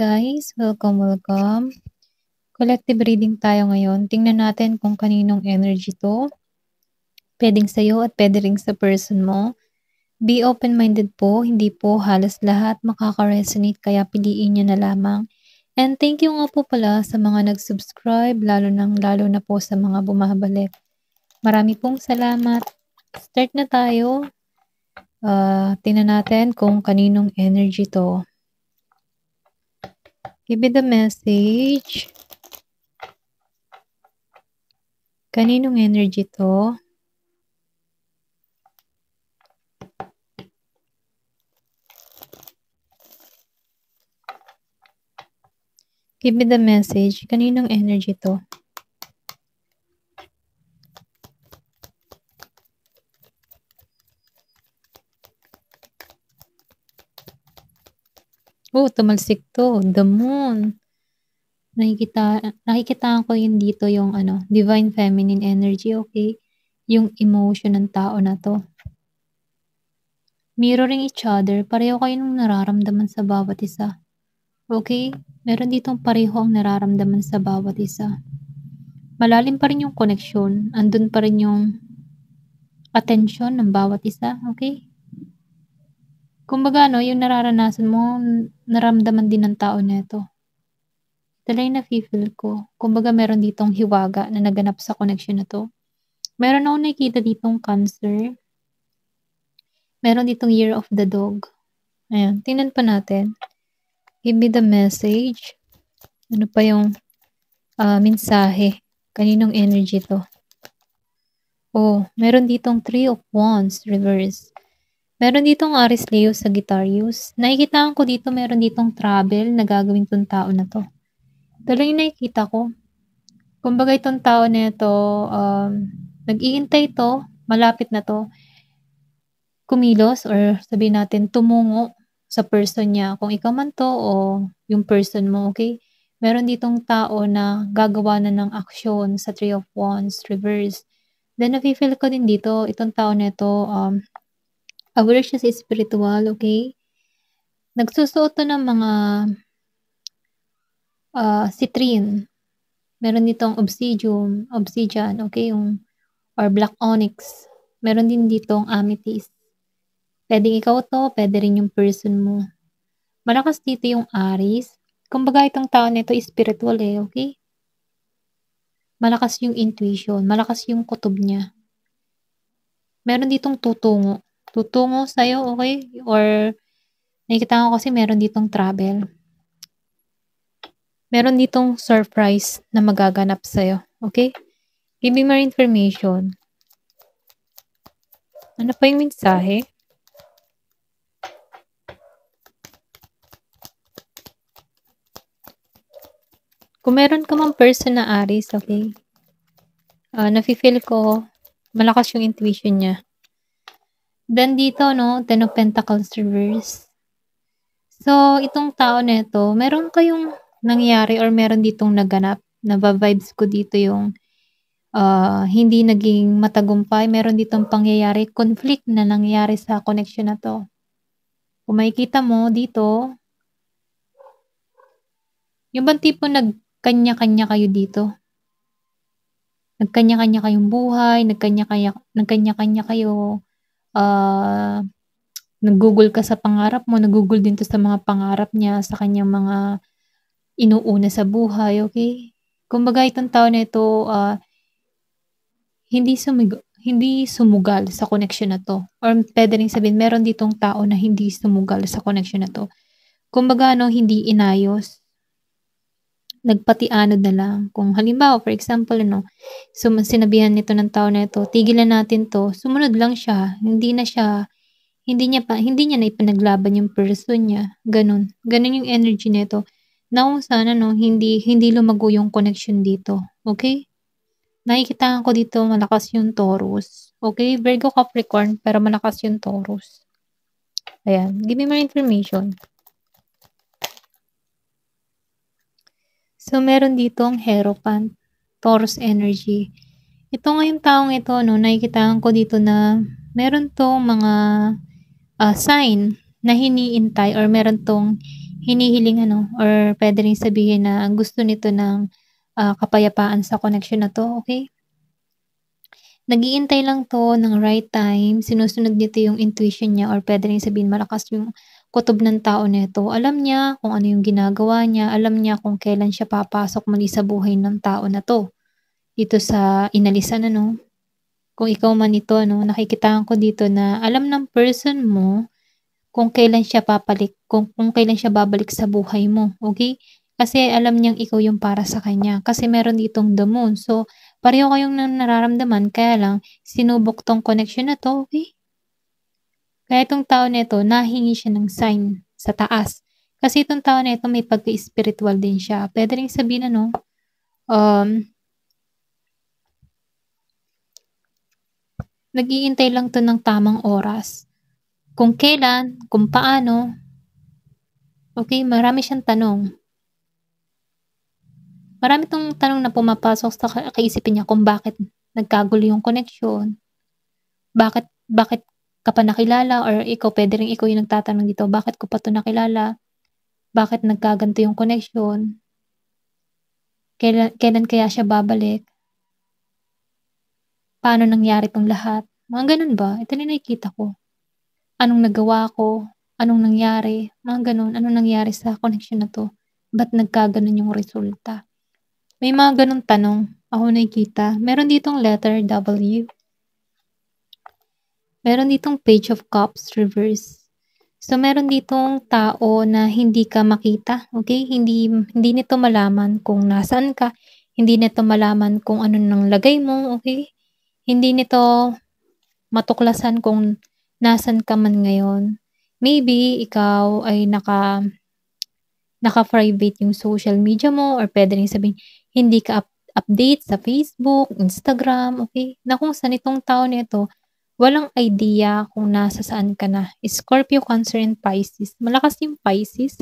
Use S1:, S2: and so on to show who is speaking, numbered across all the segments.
S1: Guys, welcome. Collective reading tayo ngayon. Tingnan natin kung kaninong energy to. Pwedeng sa'yo at pwede rin sa person mo. Be open-minded po, hindi po halos lahat makaka-resonate kaya piliin nyo na lamang. And thank you nga po pala sa mga nag-subscribe, lalo na po sa mga bumabalik. Marami pong salamat. Start na tayo. Tingnan natin kung kaninong energy to. Give me the message. Kaninong energy to? Give me the message. Kaninong energy to? Oh, tumalsik to. The moon. Nakikitaan ko yun dito yung divine feminine energy, okay? Yung emotion ng tao na to. Mirroring each other, pareho kayong nararamdaman sa bawat isa. Okay? Meron ditong pareho ang nararamdaman sa bawat isa. Malalim pa rin yung connection. Andun pa rin yung attention ng bawat isa, okay? Kumbaga, yung nararanasan mo, naramdaman din ng tao neto. Talay na feel ko. Kumbaga, meron ditong hiwaga na naganap sa connection na to. Meron akong nakikita ditong Cancer. Meron ditong Year of the Dog. Ayan, tingnan pa natin. Give me the message. Ano pa yung mensahe? Kaninong energy to? Oh, meron ditong 3 of Wands, reverse. Meron ditong Aries, Leo, Sagittarius. Nakikitaan ko dito, meron ditong travel na gagawin tong tao na to. Dala yung nakikita ko. Kumbaga itong tao na ito, nag-iintay to, malapit na to, kumilos or sabihin natin tumungo sa person niya. Kung ikaw man to o yung person mo, okay? Meron ditong tao na gagawa na ng aksyon sa 3 of Wands, reverse. Then, nafe-feel ko din dito, itong tao na ito, aware siya sa spiritual, okay? Nagsusuot to ng mga citrine. Meron ditong obsidian, okay? Or black onyx. Meron din ditong amethyst. Pwede ikaw to, pwede rin yung person mo. Malakas dito yung Aries. Kumbaga itong tao nito spiritual okay? Malakas yung intuition, malakas yung kutob niya. Meron ditong tutungo. Tutungo sa'yo, okay? Or nakikita ko kasi meron ditong travel. Meron ditong surprise na magaganap sa'yo, okay? Give me more information. Ano pa yung mensahe? Kung meron ka mang person na Aries, okay? Nafe-feel ko, malakas yung intuition niya. Then dito, Ten of Pentacles reverse. So, itong tao na ito, meron kayong nangyari or meron ditong naganap. Naba-vibes ko dito yung hindi naging matagumpay. Meron ditong pangyayari, conflict na nangyari sa connection na to. Kung makikita mo dito, yung bang tipo nagkanya-kanya kayo dito? Nagkanya-kanya kayong buhay, nagkanya-kanya kayo, nag-google ka sa pangarap mo, nag-google din to sa mga pangarap niya, sa kanyang mga inuuna sa buhay, okay? Kumbaga itong tao na ito, hindi sumugal sa connection na to. Or pwede rin sabihin, meron ditong tao na hindi sumugal sa connection na to. Kumbaga, hindi inayos. Nagpatianod na lang. Kung halimbawa, for example, sinabihan nito ng tao na ito, tigilan natin to, sumunod lang siya. Hindi niya na ipinaglaban yung person niya. Ganun yung energy nito. Na kung sana, hindi lumago yung connection dito. Okay? Nakikita ko dito, malakas yung Taurus. Okay? Virgo, Capricorn, pero malakas yung Taurus. Ayan. Give me more information. So, meron dito ang Hierophant, Taurus energy. Ito nga yung taong ito, nakikita ko dito na meron tong mga sign na hiniintay or meron tong hinihiling or puwede ring sabihin na gusto nito ng, kapayapaan sa connection na 'to, okey? Nag-iintay lang 'to ng right time, sinusunod nito yung intuition niya or puwede ring sabihin malakas yung kutob ng tao nito. Alam niya kung ano yung ginagawa niya, alam niya kung kailan siya papasok muli sa buhay ng tao na 'to. Dito sa inalisan kung ikaw man ito nakikitaan ko dito na alam ng person mo kung kailan siya kung kailan siya babalik sa buhay mo, okey? Kasi alam niyang ikaw yung para sa kanya, kasi meron ditong the moon. So, pareho kayong nararamdaman kaya lang sinubok 'tong connection na 'to, okey? Kaya itong tao na ito nahingi siya ng sign sa taas. Kasi itong tao na ito may pagka-spiritual din siya. Puwede ring sabihin um, nag-iintay lang 'to ng tamang oras. Kung kailan, kung paano, okey, marami siyang tanong. Marami 'tong tanong na pumapasok sa kaisipan niya kung bakit nagkagulo yung koneksyon, bakit bakit ka pa nakilala or ikaw puwede ring ikaw yung nagtatanong dito, "Bakit ko pa 'to nakilala? Bakit nagkaganito yung koneksyon? Kailan kaya siya babalik? Paano nangyari 'tong lahat?" Mga gano'n ba, ito na yung nakikita ko. Anong nagawa ko? Anong nangyari? Mga gano'n. Anong nangyari sa koneksyon na 'to? Ba't nagkagano'n yung resulta? May mga gano'ng tanong ako nakikita. Meron ditong letter W, meron ditong Page of Cups reverse. So, meron ditong tao na hindi ka makita, okey? Hindi nito malaman kung nasaan ka, hindi nito malaman kung ano ng lagay mo, okey? Hindi nito matuklasan kung nasaan ka man ngayon. Maybe ikaw ay naka-private yung social media mo or puwede ring sabihing hindi ka update sa Facebook, Instagram, okey? Na kung saan itong tao na ito walang idea kung nasasaan ka na. Scorpio, Cancer, and Pisces. Malakas yung Pisces.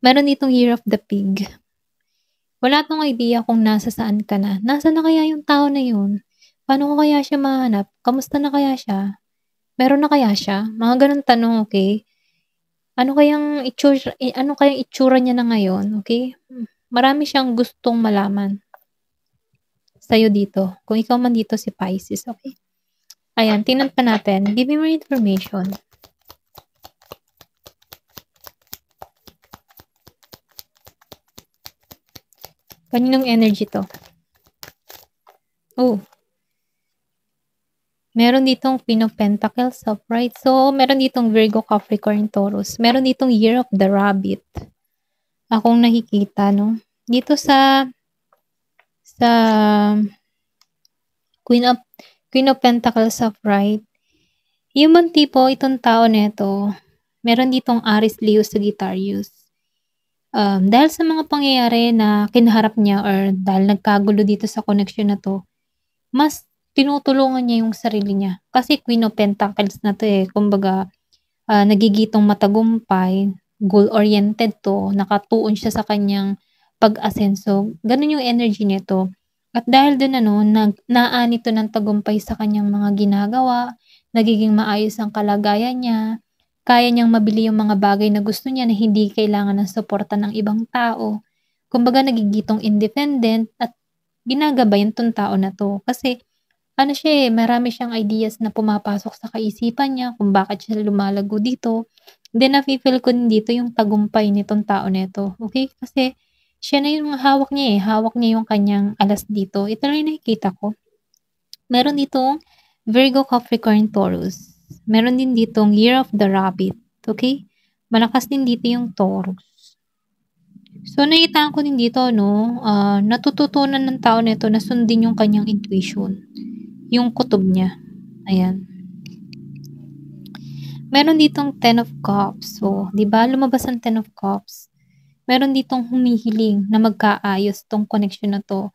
S1: Meron ditong Year of the Pig. Wala 'tong idea kung nasasaan ka na. Nasaan na kaya yung tao na yun? Paano ko kaya siya mahanap? Kamusta na kaya siya? Meron na kaya siya? Mga gano'ng tanong, okey? Ano kayang itsura niya na ngayon, okey? Marami siyang gustong malaman sa'yo dito, kung ikaw man dito si Pisces, okey? Ayan, tingnan pa natin. Give me more information. Kaninong energy 'to? Oh, meron ditong Queen of Pentacles, upright. So, meron ditong Virgo, Capricorn, Taurus. Meron ditong Year of the Rabbit. Akong nakikita dito sa Queen of Pentacles, upright. Yung bang tipo itong tao nito, meron ditong Aries, Leo, Sagittarius. Dahil sa mga pangyayari na kinaharap niya or dahil nagkagulo dito sa connection na 'to, mas tinutulungan niya yung sarili niya. Kasi Queen of Pentacles na 'to, kumbaga, nagigitong matagumpay, goal-oriented 'to, nakatuon siya sa kanyang pag-asenso, gano'n yung energy nito. At dahil dun naani 'to ng tagumpay sa kanyang mga ginagawa, nagiging maayos ang kalagayan niya, kaya niyang mabili yung mga bagay na gusto niya na hindi kailangan ng suporta ng ibang tao. Kumbaga nagigitong independent at ginagabayan 'tong tao na 'to. Kasi siya, marami siyang ideas na pumapasok sa kaisipan niya kung bakit siya lumalago dito. Then nafi-feel ko din dito yung tagumpay nitong tao na 'to, okey? Kasi siya na yung hawak niya, hawak niya yung kanyang alas dito. Ito lang yung nakikita ko. Meron ditong Virgo, Capricorn, Taurus. Meron din ditong Year of the Rabbit, okey? Malakas din dito yung Taurus. So, nakikitaan ko din dito natututunan ng tao na 'to na sundin yung kanyang intuition, yung kutob niya, ayan. Meron ditong Ten of Cups. So, 'di ba lumabas ang Ten of Cups. Meron ditong humihiling na magkaayos 'tong connection na 'to.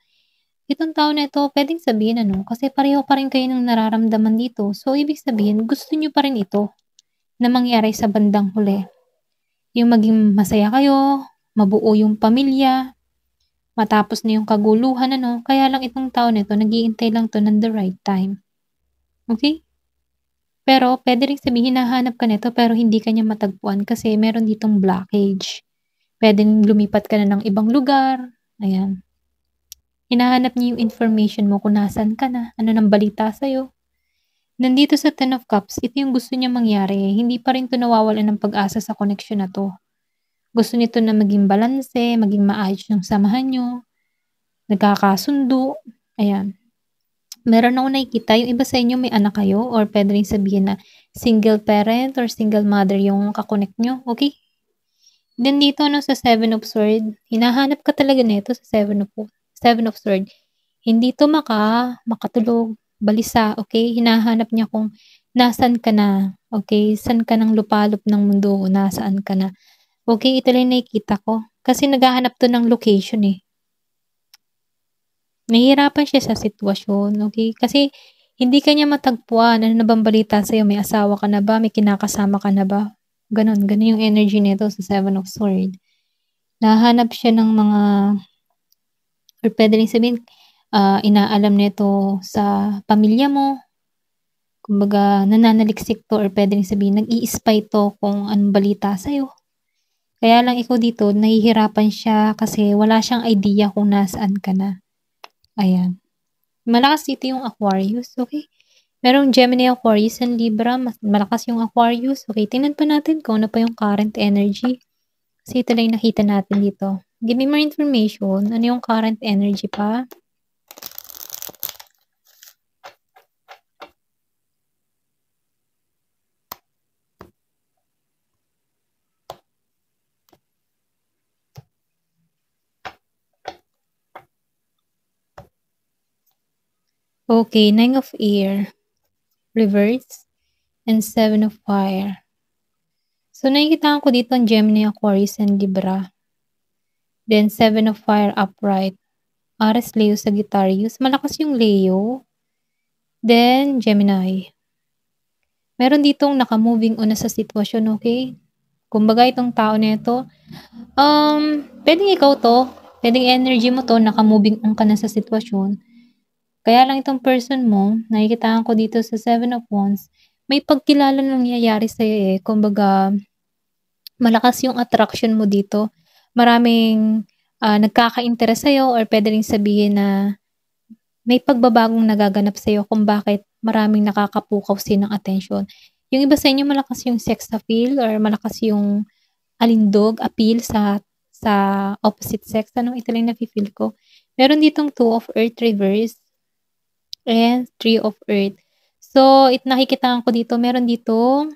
S1: Itong tao na 'to puwedeng sabihin kasi pareho pa rin kayo ng nararamdaman dito. So, ibig sabihin gusto niyo pa rin ito na mangyari sa bandang huli. Yung maging masaya kayo, mabuo yung pamilya, matapos na yung kaguluhan kaya lang itong tao na 'to nag-iintay lang 'to ng the right time. Okey? Pero puwede ring sabihin hinahanap ka nito pero hindi ka niya matagpuan kasi meron ditong blockage. Puwedeng lumipat ka na ng ibang lugar, ayan. Hinahanap niya yung information mo kung nasaan ka na, ano ng balita sa'yo. Nandito sa Ten of Cups, ito yung gusto niyang mangyari, hindi pa rin 'to nawawalan ng pag-asa sa koneksyon na 'to. Gusto nito na maging balanse, maging maayos yung samahan niyo, nagkakasundo, ayan. Meron akong nakikita yung iba sa inyo may anak kayo or puwede ring sabihin na single parent or single mother yung ka-connect niyo, okey? Then dito 'no sa Seven of Sword, hinahanap ka talaga nito sa Seven of Sword. Hindi 'to makatulog, balisa, okey? Hinahanap niya kung nasaan ka na, okey? Saan ka ng lupalop ng mundo, nasaan ka na, okey? Ito lang yung nakikita ko. Kasi naghahanap 'to ng location, eh. Nahihirapan siya sa sitwasyon, okey? Kasi hindi ka niya matagpuan. Ano na bang balita sa'yo, may asawa ka na ba, may kinakasama ka na ba? Gano'n yung energy nito sa Seven of Sword. Nahahanap siya ng mga or puwede ring sabihin, inaalam nito sa pamilya mo. Kumbaga nananaliksik 'to or puwede ring sabihin nag-i-spy 'to kung anong balita sa'yo. Kaya lang ikaw dito nahihirapan siya kasi wala siyang idea kung nasaan ka na, ayan. Malakas dito yung Aquarius, okey? Merong Gemini, Aquarius, and Libra, mas malakas yung Aquarius. Okey, tingnan pa natin kung ano pa yung current energy. Kasi ito lang yung nakita natin dito. Give me more information. Ano yung current energy pa? Okay, Nine of Air, reverse, and Seven of Fire. So, nakikitaan ko dito ang Gemini, Aquarius, and Libra. Then, Seven of Fire upright. Aries, Leo, Sagittarius. Malakas yung Leo. Then, Gemini. Meron ditong naka-moving on na sa sitwasyon, okay? Kumbaga itong tao na ito, puwedeng ikaw 'to, puwedeng energy mo 'to, naka-moving on ka na sa sitwasyon. Kaya lang itong person mo, nakikitaan ko dito sa Seven of Wands, may pagkilala na nangyayari sa'yo, eh. Kumbaga, malakas yung attraction mo dito. Maraming, nagkaka-interes sa'yo or puwede ring sabihin na may pagbabagong nagaganap sa'yo kung bakit maraming nakakapukaw sa'yo ng atensyon. Yung iba sa inyo malakas yung sex appeal or malakas yung alindog, appeal sa opposite sex, ano, ito lang nafi-feel ko. Meron ditong Two of Earth reverse and Three of Earth. So, nakikitaan ko dito, meron ditong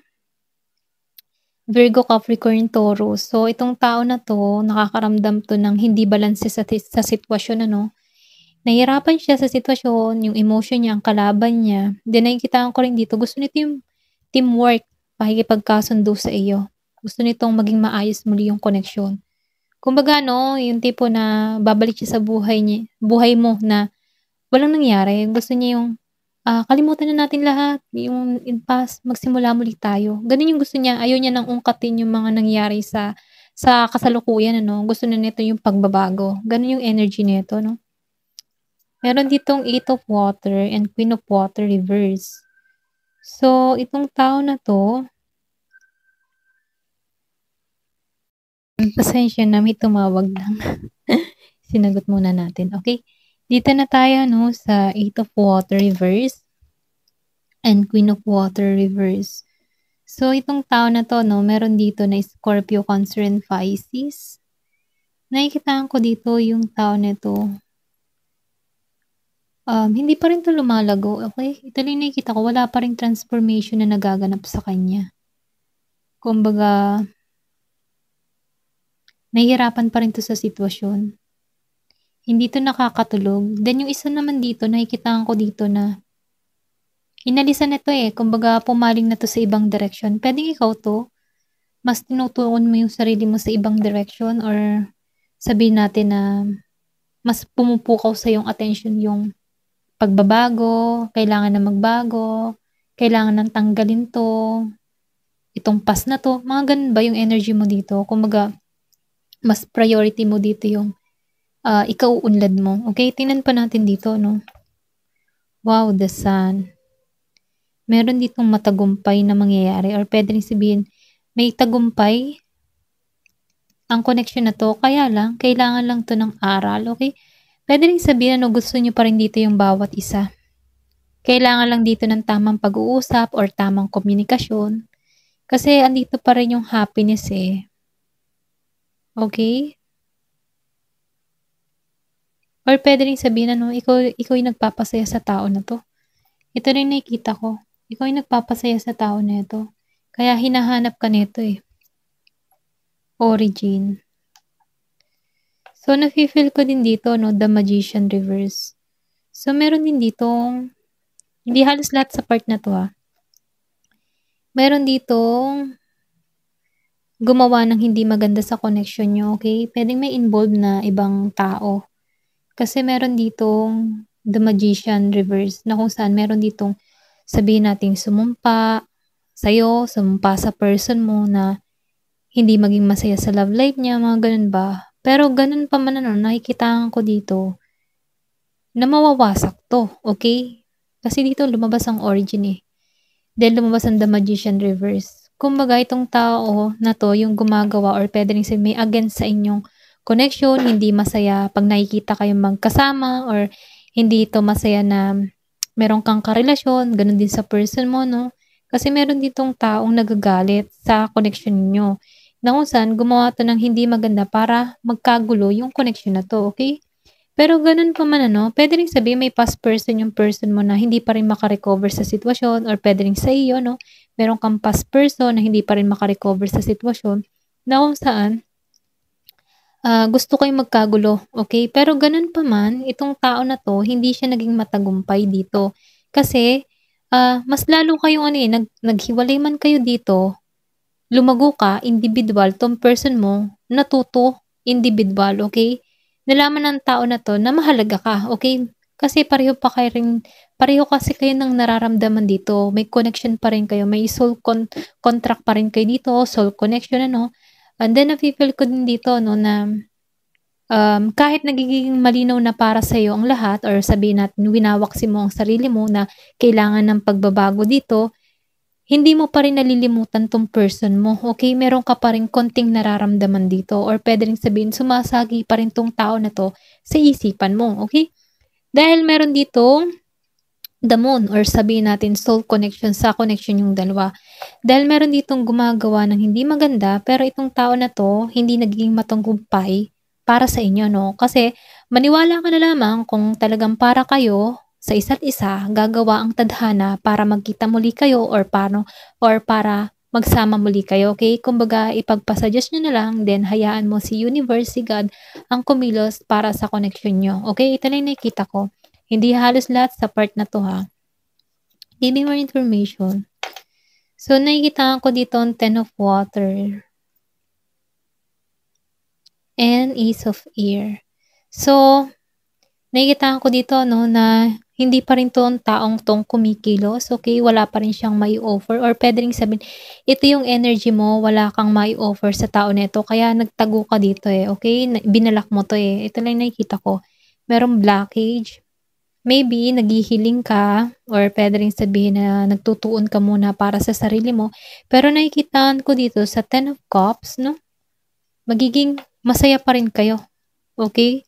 S1: Virgo, Capricorn, Taurus. So, itong tao na 'to, nakakaramdam 'to ng hindi balanse sa sitwasyon, ano. Nahihirapan siya sa sitwasyon, yung emotion niya, ang kalaban niya. Then nakikitaan ko rin dito, gusto nito yung teamwork, pakikipagkasundo sa iyo. Gusto nitong maging maayos muli yung koneksyon. Kumbaga 'no, yung tipo na babalik siya sa buhay mo na walang nangyari. Gusto niya yung, kalimutan na natin lahat, yung in past, magsimula muli tayo. Gano'n yung gusto niya, ayaw niya ng ungkatin yung mga nangyari sa kasalukuyan ano, gusto na nito yung pagbabago. Gano'n yung energy nito 'no. Meron ditong Eight of Water and Queen of Water reverse. So, itong tao na 'to, pasensya na may tumawag lang. Sinagot muna natin, okey. Dito na tayo 'no sa Eight of Water reverse and Queen of Water reverse. So, itong tao na 'to 'no, meron dito na Scorpio, Cancer, and Pisces. Nakikitaan ko dito yung tao nito, hindi pa rin 'to lumalago, okey. Ito lang yung nakikita ko, wala pa ring transformation na nagaganap sa kanya. Kumbaga, nahihirapan pa rin 'to sa sitwasyon. Hindi 'to nakakatulog. Then yung isa naman dito, nakikitaan ko dito na inalisan na 'to, eh, kumbaga pumaling na 'to sa ibang direksyon. Puwedeng ikaw 'to, mas tinutuon mo yung sarili mo sa ibang direksyon or sabihin natin na mas pumupukaw sa yung atensyon yung pagbabago, kailangan na magbago, kailangan ng tanggalin 'to, itong past na 'to, mga gano'n ba yung energy mo dito? Kumbaga, mas priority mo dito yung, ikauunlad mo, okey? Tingnan pa natin dito 'no. Wow, the Sun. meron ditong matagumpay na mangyayari or puwede ring sabihin may tagumpay ang connection na 'to, kaya lang kailangan lang 'to ng aral, okey? Puwede ring sabihin ano, gusto niyo pa rin dito yung bawat isa. Kailangan lang dito ng tamang pag-uusap or tamang komunikasyon, kasi andito pa rin yung happiness, eh, okey? Or puwede ring sabihin ano, ikaw yung nagpapasaya sa tao na 'to. Ito rin nakikita ko, ikaw yung nagpapasaya sa tao na 'to, kaya hinahanap ka nito, eh, origin. So, nafi-feel ko din dito 'no, the magician reverse. So, meron din ditong hindi halos lahat sa part na 'to, meron ditong gumawa ng hindi maganda sa connection niyo, okey? Puwedeng may involved na ibang tao. Kasi meron ditong the magician reverse na kung saan meron ditong sabihin nating sumumpa sa'yo, sumumpa sa person mo na hindi maging masaya sa love life niya, mga gano'n ba. Pero gano'n pa man ano, nakikitaan ko dito na mawawasak 'to, okey? Kasi dito lumabas ang origin, eh. Then lumabas ang The Magician Reverse. Kumbaga itong tao na 'to yung gumagawa or puwede ring sabihin may against sa inyong connection, hindi masaya 'pag nakikita kayong magkasama or hindi ito masaya na meron kang karelasyon, gano'n din sa person mo 'no. Kasi meron ditong taong nagagalit sa connection niyo na kung saan gumawa 'to ng hindi maganda para magkagulo yung connection na 'to, okey? Pero gano'n pa man ano, puwede ring sabihin may past person yung person mo na hindi pa rin maka-recover sa sitwasyon or puwede ring sa iyo 'no, meron kang past person na hindi pa rin maka-recover sa sitwasyon na kung saan, gusto kayong magkagulo, okey? Pero gano'n pa man, itong tao na 'to hindi siya naging matagumpay dito. Kasi, mas lalo kayong ano, eh, naghiwalay man kayo dito, lumago ka individual, 'tong person mo natuto individual, okey? Nalaman ng tao na 'to na mahalaga ka, okey? Kasi pareho kasi kayo ng nararamdaman dito, may connection pa rin kayo, may soul contract pa rin kayo dito, soul connection ano. And then nafi-feel ko din dito 'no na, kahit nagiging malinaw na para sa'yo ang lahat or sabihin natin winawaksi mo ang sarili mo na kailangan ng pagbabago dito, hindi mo pa rin nalilimutan 'tong person mo, okey? Meron ka pa ring konting nararamdaman dito or puwede ring sabihin sumasagi pa rin 'tong tao na 'to sa isipan mo, okey? Dahil meron ditong the moon or sabihin natin soul connection sa connection yung dalawa. Dahil meron ditong gumagawa ng hindi maganda pero itong tao na 'to hindi nagiging matagumpay para sa inyo 'no. Kasi maniwala ka na lamang kung talagang para kayo sa isa't isa, gagawa ang tadhana para magkita muli kayo or paano or para magsama muli kayo, okey? Kumbaga ipagpasa-Diyos niyo na lang then hayaan mo si universe, si God ang kumilos para sa connection niyo, okey? Ito lang yung nakikita ko. Hindi halos lahat sa part na 'to, Give me more information. So, nakikitaan ko dito ang Ten of Water and Ace of Air. So, nakikitaan ko dito 'no na hindi pa rin 'to ang taong 'tong kumikilos, okey? Wala pa rin siyang mai-offer or puwede ring sabihin ito yung energy mo, wala kang mai-offer sa tao na ito kaya nagtago ka dito, eh, okey? Na binalak mo 'to, eh. Ito lang nakikita ko. Merong blockage. Maybe naghihiling ka or puwede ring sabihin na nagtutuon ka muna para sa sarili mo. Pero nakikitaan ko dito sa Ten of Cups 'no, magiging masaya pa rin kayo, okey?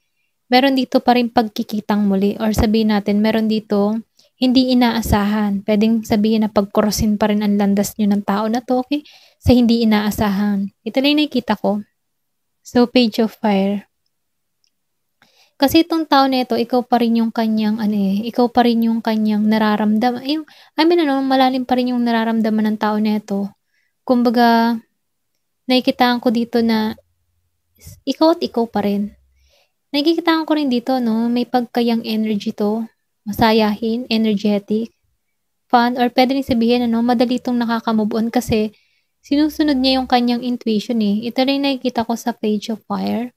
S1: Meron dito pa ring pagkikitang muli or sabihin natin meron ditong hindi inaasahan. Puwedeng sabihin na pag-crossin pa rin ang landas niyo ng tao na 'to, okey, sa hindi inaasahan. Ito lang yung nakikita ko. So, Page of Fire. Kasi itong tao na ito, ikaw pa rin yung kanyang ano, eh, ikaw pa rin yung kanyang yung I mean ano, malalim pa rin yung nararamdaman ng tao na ito. Kumbaga, nakikitaan ko dito na ikaw at ikaw pa rin. Nakikitaan ko rin dito 'no, may pagka-young energy 'to, masayahin, energetic, fun, or puwede rin sabihin ano, madali 'tong nakaka-move on kasi sinusunod niya yung kanyang intuition, eh. Ito rin nakikita ko sa Page of Fire.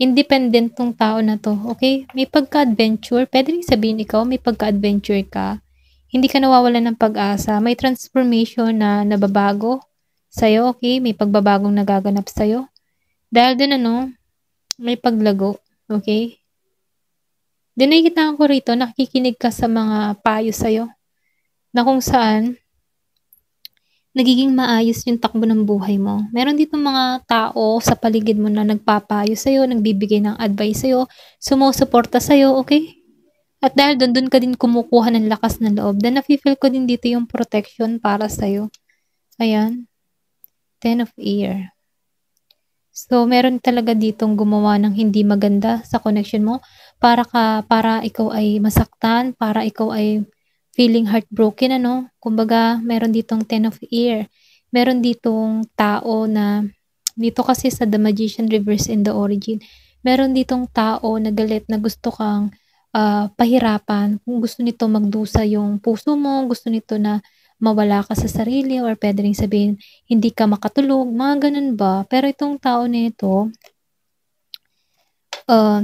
S1: Independent 'tong tao na 'to, okey? May pagka-adventure, puwede ring sabihin ikaw may pagka-adventure ka. Hindi ka nawawalan ng pag-asa, may transformation na nababago sa'yo, okey? May pagbabagong nagaganap sa'yo. Dahil din ano, may paglago, okey? Then nakikitaan ko rito nakikinig ka sa mga payo sa'yo. na kung saan nagiging maayos yung takbo ng buhay mo. Meron ditong mga tao sa paligid mo na nagpapayo sa'yo, nagbibigay ng advice sa'yo, sumusuporta sa'yo, okay? At dahil dun ka din kumukuha ng lakas ng loob, then nafi-feel ko din dito yung protection para sa'yo. Ayan, 10 of Air. So, meron talaga ditong gumawa ng hindi maganda sa connection mo para ikaw ay masaktan, para ikaw ay feeling heartbroken, ano? Kumbaga, meron ditong 10 of Air. Meron ditong tao na dito kasi sa The Magician Reverse in the Origin, meron ditong tao na galit na gusto kang pahirapan. Kung gusto nito magdusa yung puso mo, gusto nito na mawala ka sa sarili or puwede ring sabihin hindi ka makatulog, mga gano'n ba. Pero itong tao na ito,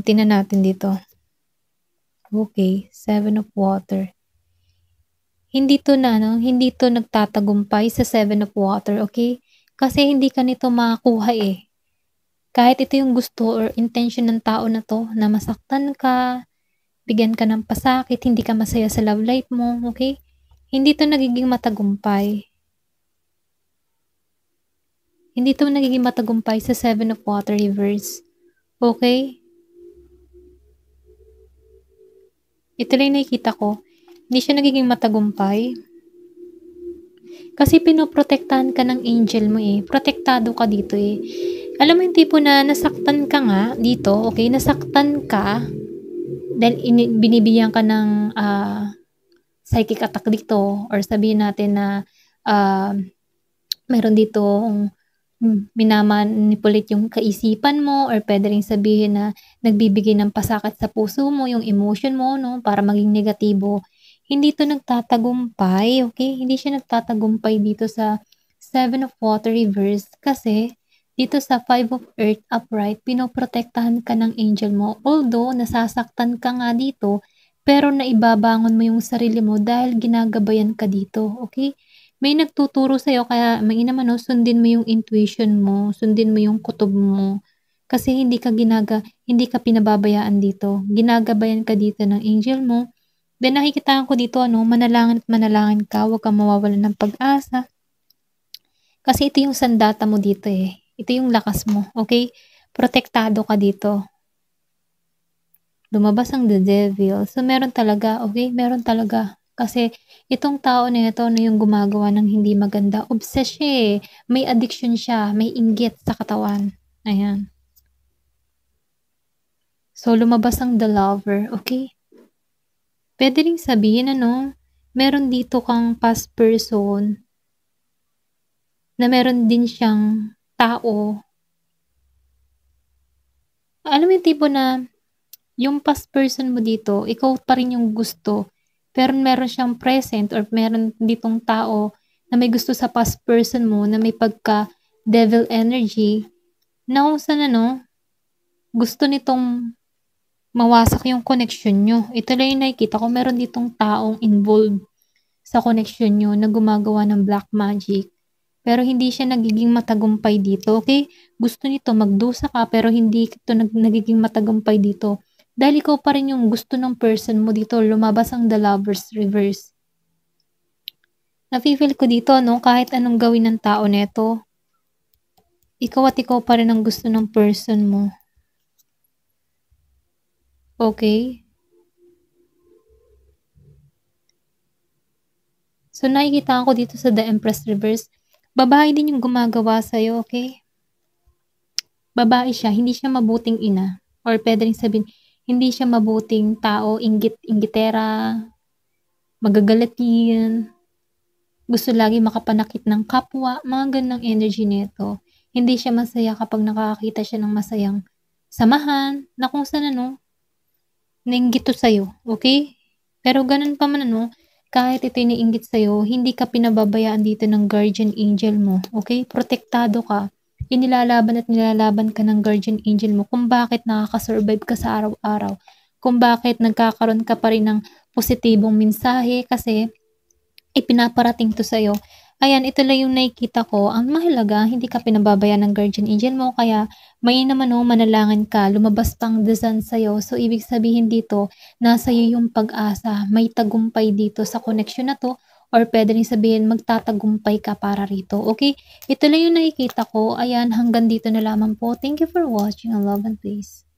S1: tingnan natin dito. Okay, 7 of Water. Hindi 'to nagtatagumpay sa 7 of Water, okay? Kasi hindi ka nito makakuha, eh. Kahit ito yung gusto or intention ng tao na 'to na masaktan ka, bigyan ka ng pasakit, hindi ka masaya sa love life mo, okay? Hindi 'to nagiging matagumpay. Hindi 'to nagiging matagumpay sa 7 of Water reverse, okay? Ito lang yung nakikita ko, hindi siya nagiging matagumpay kasi pinoprotektahan ka ng angel mo, eh, protektado ka dito, eh. Alam mo yung tipo na nasaktan ka nga dito, okay, nasaktan ka dahil binibigyan ka ng, psychic attack dito or sabihin natin na, ah, meron ditong yung kaisipan mo or puwede ring sabihin na nagbibigay ng pasakit sa puso mo, yung emotion mo 'no, para maging negatibo. Hindi 'to nagtatagumpay, okay? Hindi siya nagtatagumpay dito sa 7 of Water reverse kasi dito sa 5 of Earth upright pinoprotektahan ka ng angel mo. Although nasasaktan ka nga dito, pero naibabangon mo yung sarili mo dahil ginagabayan ka dito, okay? May nagtuturo sa'yo kaya mainam ano, sundin mo yung intuition mo, sundin mo yung kutob mo. Kasi hindi ka pinababayaan dito. Ginagabayan ka dito ng angel mo. Then nakikitaan ko dito ano, manalangin at manalangin ka, huwag kang mawawalan ng pag-asa. Kasi ito yung sandata mo dito eh. Ito yung lakas mo, okay? Protektado ka dito. Lumabas ang The Devil. So meron talaga, okay? Meron talaga. Kasi itong tao na ito na yung gumagawa ng hindi maganda, obsessed siya eh. May addiction siya, may inggit sa katawan. Ayan. So lumabas ang The Lover, okay? Puwede ring sabihin ano, meron dito kang past person na meron din siyang tao. Alam mo yung tipo na yung past person mo dito, ikaw pa rin yung gusto, pero meron siyang present or meron ditong tao na may gusto sa past person mo na may pagka-devil energy na kung saan ano, gusto nitong mawasak yung connection niyo. Ito lang yung nakikita ko, meron ditong taong involved sa connection niyo na gumagawa ng black magic. Pero hindi siya nagiging matagumpay dito, okay? Gusto nito magdusa ka pero hindi ito nagiging matagumpay dito. Dahil ikaw pa rin yung gusto ng person mo dito, lumabas ang The Lovers reverse. Nafi-feel ko dito, no, kahit anong gawin ng tao neto, ikaw at ikaw pa rin ang gusto ng person mo. Okay? So, nakikita ko dito sa The Empress reverse, babae din yung gumagawa sa'yo, okay? Babae siya, hindi siya mabuting ina. Or pwede rin sabihin, hindi siya mabuting tao, inggitera, magagalatin, gusto lagi makapanakit ng kapwa, mga ganang energy nito. Hindi siya masaya kapag nakakakita siya ng masayang samahan, na kung saan ano, nainggit to sa'yo, okay? Pero ganun pa man ano, kahit ito'y nainggit sa'yo, hindi ka pinababayaan dito ng guardian angel mo, okay? Protektado ka. Inilalaban at nilalaban ka ng guardian angel mo kung bakit nakakasurvive ka sa araw-araw. Kung bakit nagkakaroon ka pa rin ng positibong mensahe kasi ipinaparating to sa'yo. Ayan, ito lang yung nakikita ko. Ang mahalaga, hindi ka pinababayaan ng guardian angel mo. Kaya, may naman o manalangin ka, lumabas pang the sun sa'yo. So, ibig sabihin dito, nasa iyo yung pag-asa. May tagumpay dito sa connection na to. or puwede ring sabihin magtatagumpay ka para rito, okey? Ito lang yung nakikita ko, ayan hanggang dito na lamang po. Thank you for watching and love and peace.